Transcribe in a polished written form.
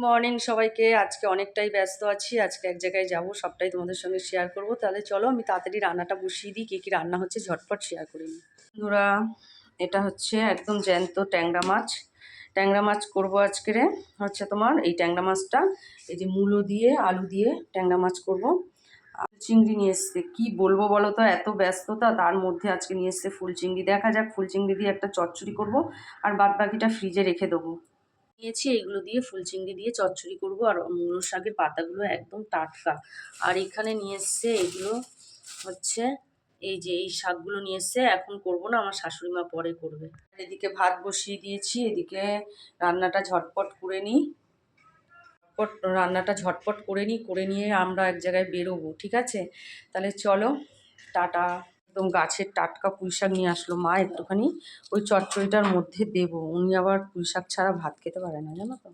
Morning সবাইকে। আজকে অনেকটাই ব্যস্ত আছি, আজকে এক জায়গায় যাব, সবটাই তোমাদের সঙ্গে শেয়ার করব। তাহলে চলো আমি তাড়াতাড়ি রান্নাটা বসিয়ে দিই, কী কী রান্না হচ্ছে ঝটপট শেয়ার করি। বন্ধুরা, এটা হচ্ছে একদম জ্যান্ত ট্যাংরা মাছ। ট্যাংরা মাছ করবো আজকে হচ্ছে তোমার এই ট্যাংরা মাছটা, এই যে মূলো দিয়ে আলু দিয়ে ট্যাংরা মাছ করব। আর চিংড়ি নিয়ে এসছে, কী বলবো বলো তো, এত ব্যস্ততা তার মধ্যে আজকে নিয়ে এসছে ফুল চিংড়ি। দেখা যাক, ফুল চিংড়ি দিয়ে একটা চচ্চড়ি করব, আর বাদ বাকিটা ফ্রিজে রেখে দেবো। নিয়েছি এইগুলো দিয়ে ফুল চিংড়ি দিয়ে চচ্চড়ি করব। আর মূলো শাকের পাতাগুলো একদম টাটকা। আর এখানে নিয়ে এসছে এগুলো হচ্ছে এই যে এই শাকগুলো নিয়ে এসছে, এখন করবো না, আমার শাশুড়ি মা পরে করবে। এদিকে ভাত বসিয়ে দিয়েছি, এদিকে রান্নাটা ঝটপট করে নিই। রান্নাটা ঝটপট করে নিই, করে নিয়ে আমরা এক জায়গায় বেরোবো, ঠিক আছে? তাহলে চলো, টাটা। একদম গাছের টাটকা পুঁই শাক নিয়ে আসলো মা, একটুখানি ওই চচ্চড়িটার মধ্যে দেবো। উনি আবার পুঁই শাক ছাড়া ভাত খেতে পারে না, জানো তো।